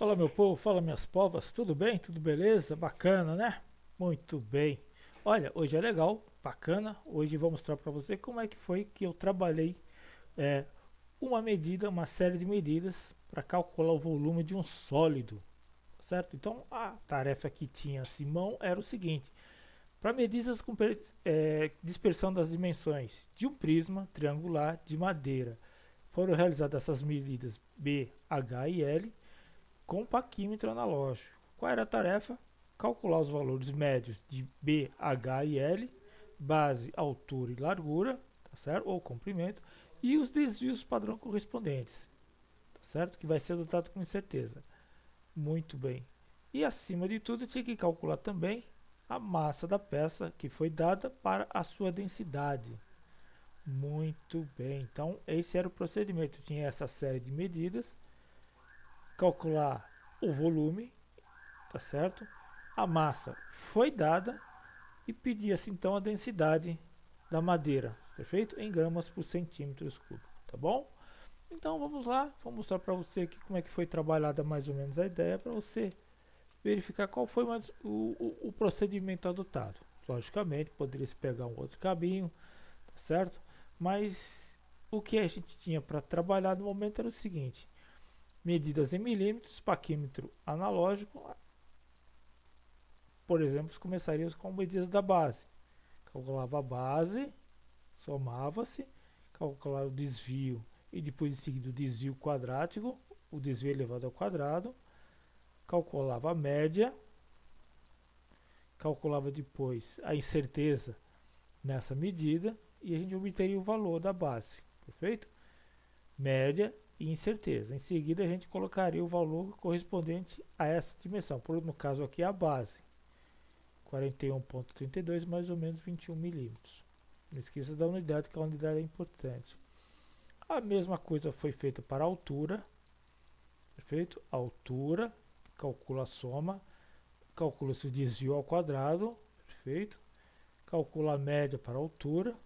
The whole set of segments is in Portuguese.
Fala meu povo, fala minhas povas, tudo bem? Tudo beleza? Bacana, né? Muito bem. Olha, hoje é legal, bacana. Hoje vou mostrar para você como é que foi que eu trabalhei é, uma medida, uma série de medidas para calcular o volume de um sólido, certo? Então a tarefa que tinha Simão era o seguinte: para medidas com dispersão das dimensões de um prisma triangular de madeira, foram realizadas essas medidas B, H e L com paquímetro analógico. Qual era a tarefa? Calcular os valores médios de B, H e L, base, altura e largura, tá certo? Ou comprimento, e os desvios padrão correspondentes, tá certo? Que vai ser adotado com incerteza. Muito bem. E acima de tudo, tinha que calcular também a massa da peça que foi dada para a sua densidade. Muito bem. Então, esse era o procedimento. Tinha essa série de medidas, calcular o volume, tá certo? A massa foi dada e pedia-se então a densidade da madeira, perfeito? Em gramas por centímetros cúbicos, tá bom? Então vamos lá, vou mostrar para você aqui como é que foi trabalhada mais ou menos a ideia para você verificar qual foi mais o procedimento adotado. Logicamente, poderia se pegar um outro caminho, tá certo? Mas o que a gente tinha para trabalhar no momento era o seguinte: medidas em milímetros, paquímetro analógico. Por exemplo, começaríamos com medidas da base. Calculava a base, somava-se, calculava o desvio e depois em seguida o desvio quadrático, o desvio elevado ao quadrado, calculava a média, calculava depois a incerteza nessa medida e a gente obteria o valor da base, perfeito? Média e incerteza. Em seguida a gente colocaria o valor correspondente a essa dimensão, no caso aqui a base. 41,32 mais ou menos 21 milímetros. Não esqueça da unidade, que a unidade é importante. A mesma coisa foi feita para a altura, perfeito? A altura, calcula a soma, calcula-se o desvio ao quadrado, perfeito? Calcula a média para a altura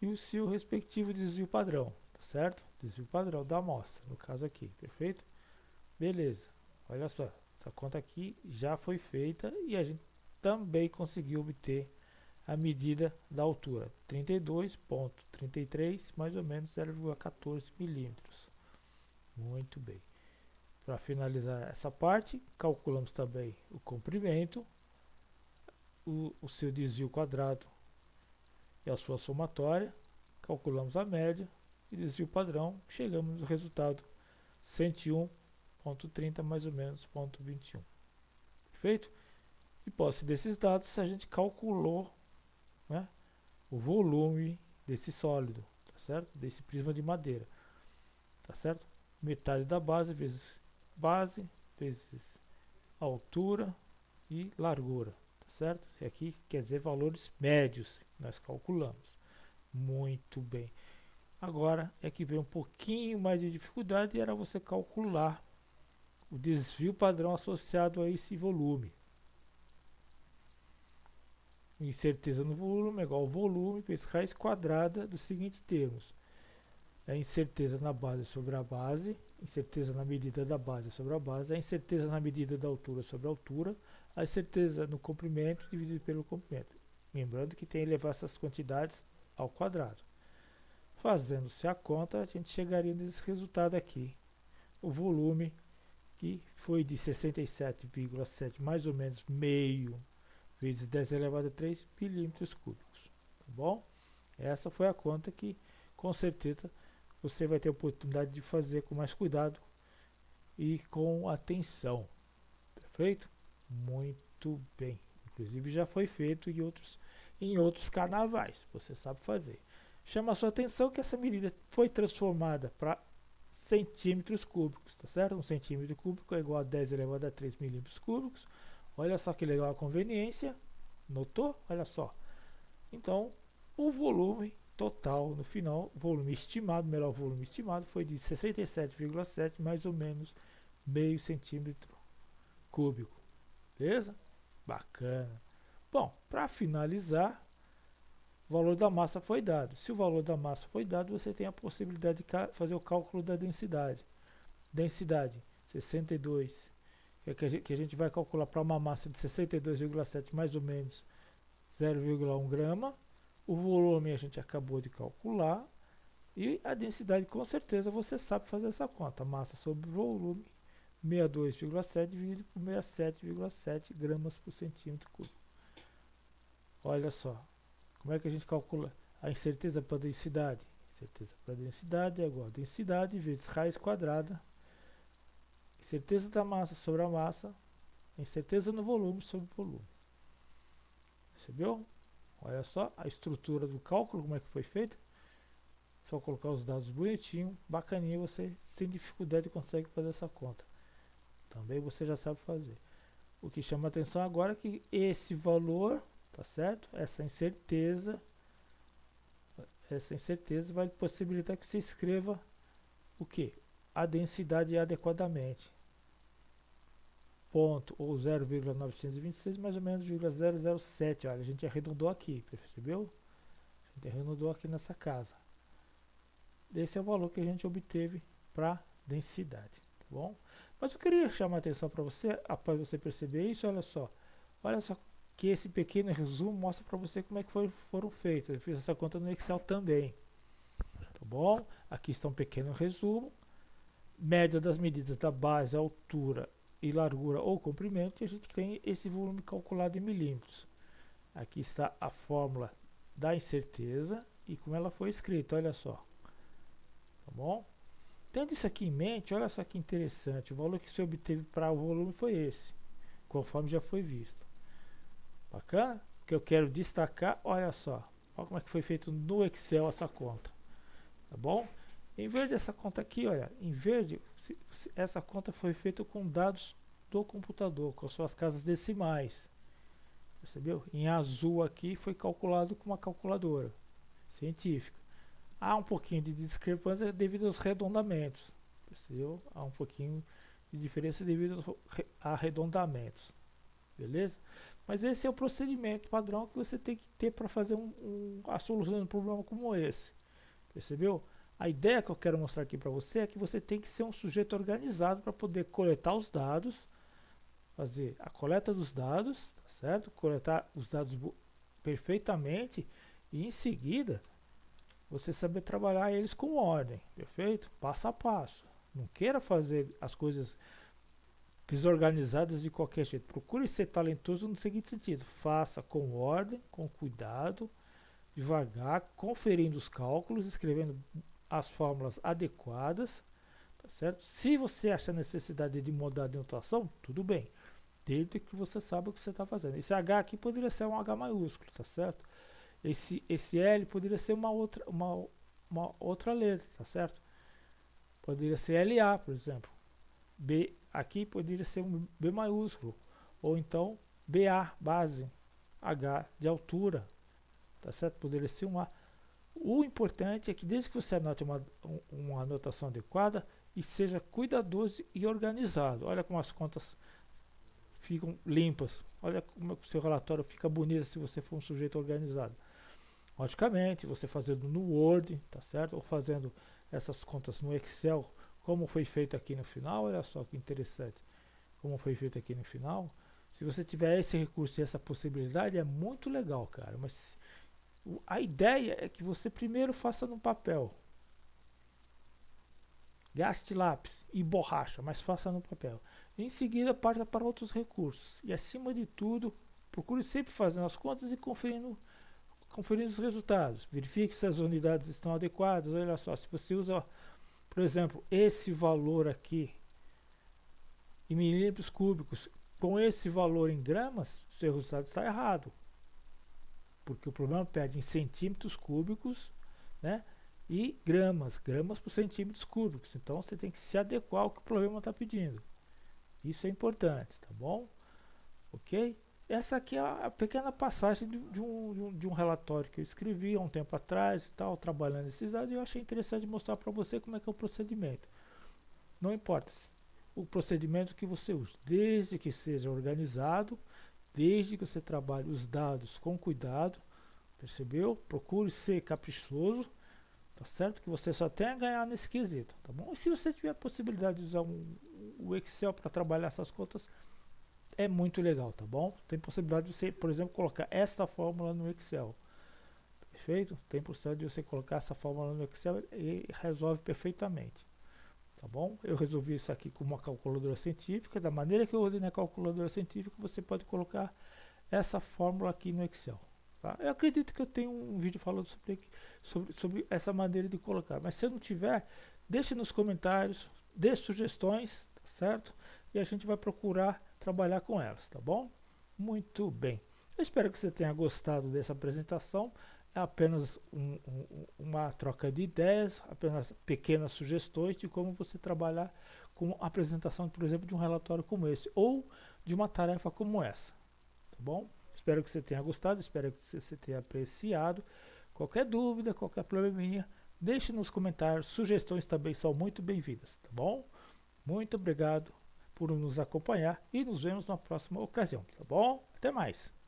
e o seu respectivo desvio padrão, tá certo? Desvio padrão da amostra, no caso aqui, perfeito? Beleza, olha só, essa conta aqui já foi feita e a gente também conseguiu obter a medida da altura, 32,33, mais ou menos 0,14 milímetros. Muito bem. Para finalizar essa parte, calculamos também o comprimento, o seu desvio quadrado e a sua somatória, calculamos a média e desvio padrão, chegamos no resultado 101,30 mais ou menos, ponto 21. Perfeito? E posse desses dados, a gente calculou, né, o volume desse sólido, tá certo? Desse prisma de madeira, tá certo? Metade da base vezes altura e largura, tá certo? E aqui quer dizer valores médios, nós calculamos. Muito bem. Agora é que vem um pouquinho mais de dificuldade e era você calcular o desvio padrão associado a esse volume. Incerteza no volume é igual ao volume vezes raiz quadrada dos seguintes termos: a incerteza na base sobre a base, incerteza na medida da base sobre a base, a incerteza na medida da altura sobre a altura, a incerteza no comprimento dividido pelo comprimento. Lembrando que tem que levar essas quantidades ao quadrado. Fazendo-se a conta, a gente chegaria nesse resultado aqui. O volume, que foi de 67,7, mais ou menos meio, vezes 10 elevado a 3 milímetros cúbicos. Tá bom? Essa foi a conta que, com certeza, você vai ter a oportunidade de fazer com mais cuidado e com atenção. Perfeito? Muito bem. Inclusive já foi feito em outros carnavais. Você sabe fazer. Chama a sua atenção que essa medida foi transformada para centímetros cúbicos, tá certo? Um centímetro cúbico é igual a 10 elevado a 3 milímetros cúbicos. Olha só que legal a conveniência. Notou? Olha só. Então, o volume total no final, volume estimado, melhor volume estimado, foi de 67,7, mais ou menos meio centímetro cúbico. Beleza? Bacana. Bom, para finalizar, o valor da massa foi dado. Se o valor da massa foi dado, você tem a possibilidade de fazer o cálculo da densidade. Densidade 62, que a gente vai calcular para uma massa de 62,7 mais ou menos 0,1 grama. O volume a gente acabou de calcular. E a densidade, com certeza, você sabe fazer essa conta. Massa sobre volume, 62,7 dividido por 67,7 gramas por centímetro cúbico. Olha só, como é que a gente calcula a incerteza para a densidade? Incerteza para a densidade é igual a densidade vezes raiz quadrada. Incerteza da massa sobre a massa, incerteza no volume sobre o volume. Percebeu? Olha só a estrutura do cálculo, como é que foi feita. Só colocar os dados bonitinho, bacaninho, você sem dificuldade consegue fazer essa conta. Também você já sabe fazer. O que chama atenção agora é que esse valor, tá certo? Essa incerteza vai possibilitar que você escreva o que? A densidade adequadamente. Ponto, ou 0,926, mais ou menos 0,007. Olha, a gente arredondou aqui, percebeu? A gente arredondou aqui nessa casa. Esse é o valor que a gente obteve para densidade, tá bom? Mas eu queria chamar a atenção para você, após você perceber isso, olha só que esse pequeno resumo mostra para você como é que foram feitos. Eu fiz essa conta no Excel também, tá bom? Aqui está um pequeno resumo, média das medidas da base, altura e largura ou comprimento, e a gente tem esse volume calculado em milímetros. Aqui está a fórmula da incerteza e como ela foi escrita, olha só. Tá bom? Tendo isso aqui em mente, olha só que interessante, o valor que se obteve para o volume foi esse, conforme já foi visto. Bacana? O que eu quero destacar, olha só, olha como é que foi feito no Excel essa conta. Tá bom? Em vez dessa conta aqui, olha, em verde, essa conta foi feita com dados do computador, com suas casas decimais. Percebeu? Em azul aqui foi calculado com uma calculadora científica. Há um pouquinho de discrepância devido aos arredondamentos. Percebeu? Há um pouquinho de diferença devido aos arredondamentos. Beleza? Mas esse é o procedimento padrão que você tem que ter para fazer a solução de um problema como esse. Percebeu? A ideia que eu quero mostrar aqui para você é que você tem que ser um sujeito organizado para poder coletar os dados, fazer a coleta dos dados, tá certo? Coletar os dados perfeitamente e em seguida você saber trabalhar eles com ordem, perfeito? Passo a passo. Não queira fazer as coisas desorganizadas de qualquer jeito. Procure ser talentoso no seguinte sentido: faça com ordem, com cuidado, devagar, conferindo os cálculos, escrevendo as fórmulas adequadas, tá certo? Se você acha necessidade de mudar de notação, tudo bem, desde que você saiba o que você está fazendo. Esse H aqui poderia ser um H maiúsculo, tá certo? Esse L poderia ser uma outra letra, tá certo? Poderia ser LA, por exemplo. B aqui poderia ser um B maiúsculo, ou então BA, base, H de altura, tá certo? Poderia ser um A. O importante é que desde que você anote uma anotação adequada e seja cuidadoso e organizado. Olha como as contas ficam limpas. Olha como o seu relatório fica bonito se você for um sujeito organizado. Logicamente, você fazendo no Word, tá certo? Ou fazendo essas contas no Excel, como foi feito aqui no final, olha só que interessante. Como foi feito aqui no final. Se você tiver esse recurso e essa possibilidade, é muito legal, cara. Mas a ideia é que você primeiro faça no papel. Gaste lápis e borracha, mas faça no papel. Em seguida, parta para outros recursos. E acima de tudo, procure sempre fazendo as contas e conferindo os resultados. Verifique se as unidades estão adequadas. Olha só, se você usa, por exemplo, esse valor aqui em milímetros cúbicos, com esse valor em gramas, seu resultado está errado. Porque o problema pede em centímetros cúbicos, né? E gramas por centímetros cúbicos. Então você tem que se adequar ao que o problema está pedindo. Isso é importante, tá bom? Ok? Essa aqui é a pequena passagem de um relatório que eu escrevi há um tempo atrás e tal, trabalhando esses dados, e eu achei interessante mostrar para você como é que é o procedimento. Não importa o procedimento que você use, desde que seja organizado, desde que você trabalhe os dados com cuidado, percebeu? Procure ser caprichoso, Tá certo? Que você só tem a ganhar nesse quesito, tá bom? E se você tiver a possibilidade de usar o Excel para trabalhar essas contas, é muito legal, tá bom? Tem possibilidade de você, por exemplo, colocar esta fórmula no Excel. Perfeito? Tem possibilidade de você colocar essa fórmula no Excel e resolve perfeitamente. Tá bom? Eu resolvi isso aqui com uma calculadora científica. Da maneira que eu usei na calculadora científica, você pode colocar essa fórmula aqui no Excel. Tá? Eu acredito que eu tenho um vídeo falando sobre essa maneira de colocar. Mas se não tiver, deixe nos comentários, dê sugestões, tá certo? E a gente vai procurar trabalhar com elas, tá bom? Muito bem. Eu espero que você tenha gostado dessa apresentação. É apenas uma troca de ideias, apenas pequenas sugestões de como você trabalhar com a apresentação, por exemplo, de um relatório como esse ou de uma tarefa como essa, tá bom? Espero que você tenha gostado, espero que você tenha apreciado. Qualquer dúvida, qualquer probleminha, deixe nos comentários. Sugestões também são muito bem-vindas, tá bom? Muito obrigado por nos acompanhar e nos vemos na próxima ocasião, tá bom? Até mais!